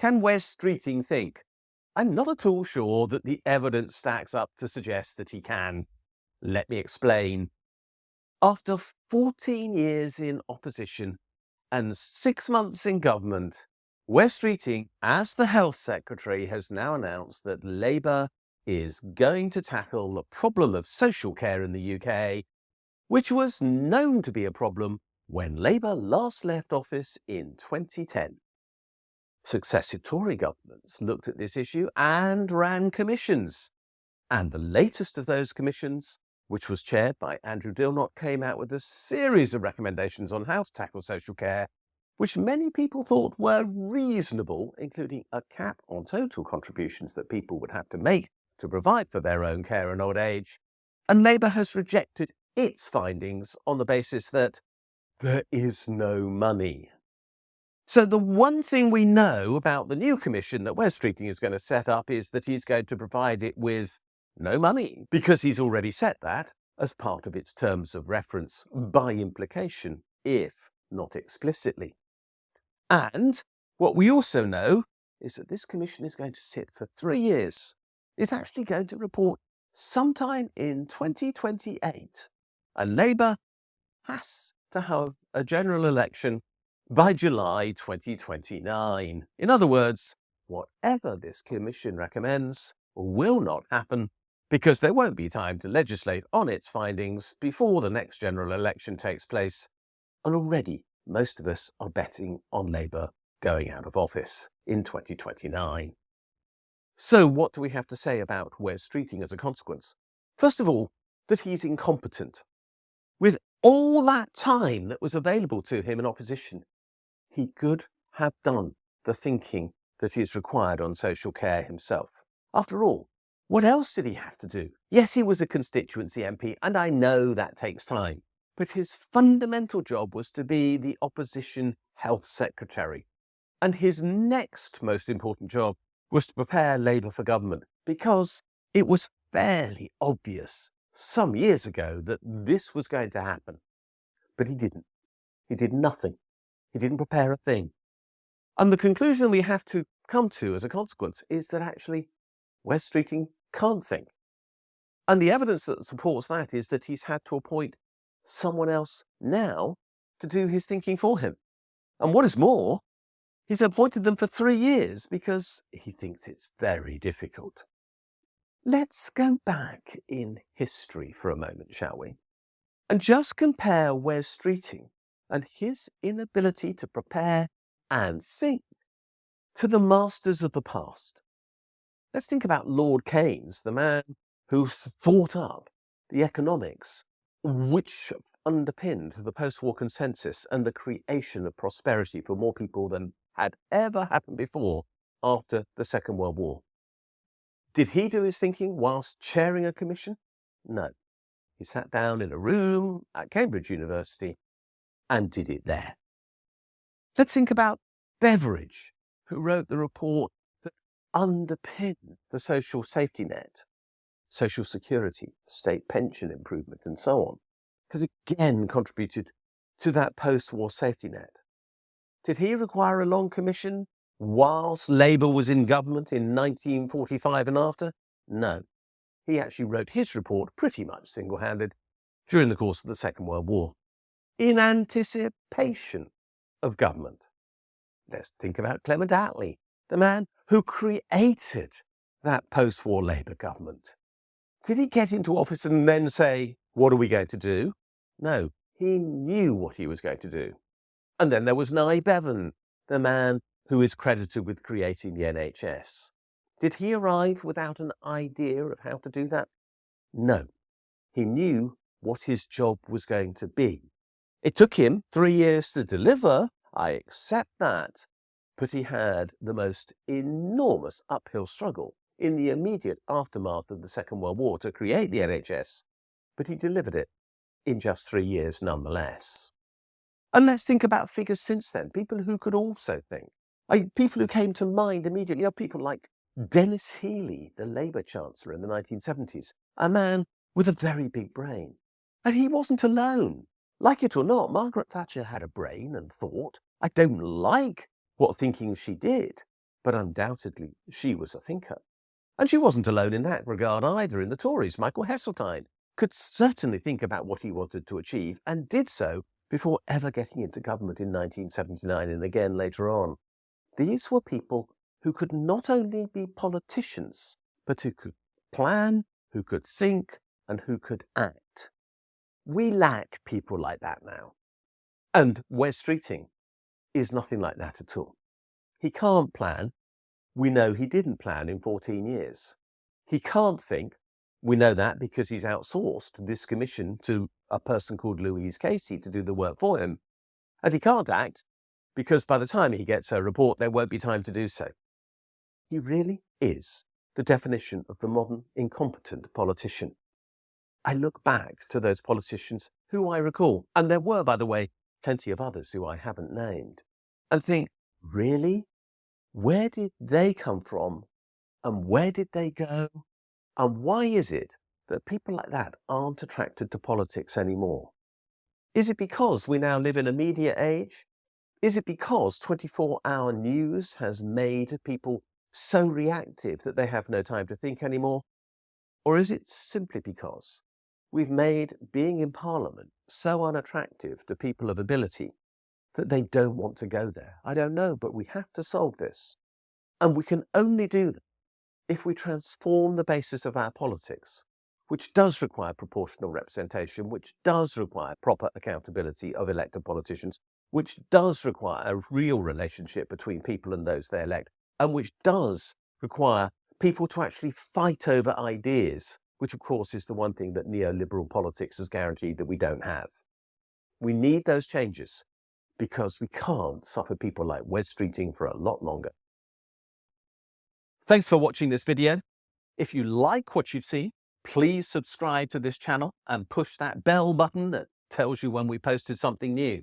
Can Wes Streeting think? I'm not at all sure that the evidence stacks up to suggest that he can. Let me explain. After 14 years in opposition and 6 months in government, Wes Streeting, as the Health Secretary, has now announced that Labour is going to tackle the problem of social care in the UK, which was known to be a problem when Labour last left office in 2010. Successive Tory governments looked at this issue and ran commissions. And the latest of those commissions, which was chaired by Andrew Dilnot, came out with a series of recommendations on how to tackle social care, which many people thought were reasonable, including a cap on total contributions that people would have to make to provide for their own care in old age. And Labour has rejected its findings on the basis that there is no money. So the one thing we know about the new commission that Wes Streeting is going to set up is that he's going to provide it with no money, because he's already set that as part of its terms of reference by implication, if not explicitly. And what we also know is that this commission is going to sit for 3 years. It's actually going to report sometime in 2028. And Labour has to have a general election by July 2029. In other words, whatever this commission recommends will not happen, because there won't be time to legislate on its findings before the next general election takes place. And already most of us are betting on Labour going out of office in 2029. So what do we have to say about Wes Streeting as a consequence? First of all, that he's incompetent. With all that time that was available to him in opposition, he could have done the thinking that is required on social care himself. After all, what else did he have to do? Yes, he was a constituency MP, and I know that takes time. But his fundamental job was to be the opposition health secretary. And his next most important job was to prepare Labour for government, because it was fairly obvious some years ago that this was going to happen. But he didn't. He did nothing. He didn't prepare a thing. And the conclusion we have to come to as a consequence is that actually Wes Streeting can't think. And the evidence that supports that is that he's had to appoint someone else now to do his thinking for him. And what is more, he's appointed them for 3 years because he thinks it's very difficult. Let's go back in history for a moment, shall we? And just compare Wes Streeting and his inability to prepare and think to the masters of the past. Let's think about Lord Keynes, the man who thought up the economics which underpinned the post-war consensus and the creation of prosperity for more people than had ever happened before after the Second World War. Did he do his thinking whilst chairing a commission? No. He sat down in a room at Cambridge University and did it there. Let's think about Beveridge, who wrote the report that underpinned the social safety net, social security, state pension improvement, and so on, that again contributed to that post-war safety net. Did he require a long commission whilst Labour was in government in 1945 and after? No. He actually wrote his report pretty much single-handed during the course of the Second World War, in anticipation of government. Let's think about Clement Attlee, the man who created that post-war Labour government. Did he get into office and then say, what are we going to do? No, he knew what he was going to do. And then there was Nye Bevan, the man who is credited with creating the NHS. Did he arrive without an idea of how to do that? No, he knew what his job was going to be. It took him 3 years to deliver, I accept that, but he had the most enormous uphill struggle in the immediate aftermath of the Second World War to create the NHS, but he delivered it in just 3 years nonetheless. And let's think about figures since then, people who could also think. People who came to mind immediately are people like Dennis Healey, the Labour Chancellor in the 1970s, a man with a very big brain. And he wasn't alone. Like it or not, Margaret Thatcher had a brain and thought. I don't like what thinking she did, but undoubtedly she was a thinker. And she wasn't alone in that regard either. In the Tories, Michael Heseltine could certainly think about what he wanted to achieve and did so before ever getting into government in 1979 and again later on. These were people who could not only be politicians, but who could plan, who could think, and who could act. We lack people like that now. And Wes Streeting is nothing like that at all. He can't plan. We know he didn't plan in 14 years. He can't think. We know that because he's outsourced this commission to a person called Louise Casey to do the work for him. And he can't act because by the time he gets a report, there won't be time to do so. He really is the definition of the modern incompetent politician. I look back to those politicians who I recall, and there were, by the way, plenty of others who I haven't named, and think, really? Where did they come from? And where did they go? And why is it that people like that aren't attracted to politics anymore? Is it because we now live in a media age? Is it because 24-hour news has made people so reactive that they have no time to think anymore? Or is it simply because we've made being in Parliament so unattractive to people of ability that they don't want to go there? I don't know, but we have to solve this. And we can only do that if we transform the basis of our politics, which does require proportional representation, which does require proper accountability of elected politicians, which does require a real relationship between people and those they elect, and which does require people to actually fight over ideas, which of course is the one thing that neoliberal politics has guaranteed that we don't have. We need those changes because we can't suffer people like Wes Streeting for a lot longer. Thanks for watching this video. If you like what you've seen, please subscribe to this channel and push that bell button that tells you when we posted something new.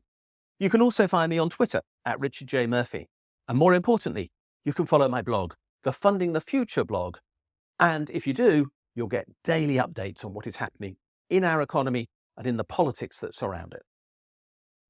You can also find me on Twitter at Richard J. Murphy. And more importantly, you can follow my blog, the Funding the Future blog. And if you do, you'll get daily updates on what is happening in our economy and in the politics that surround it.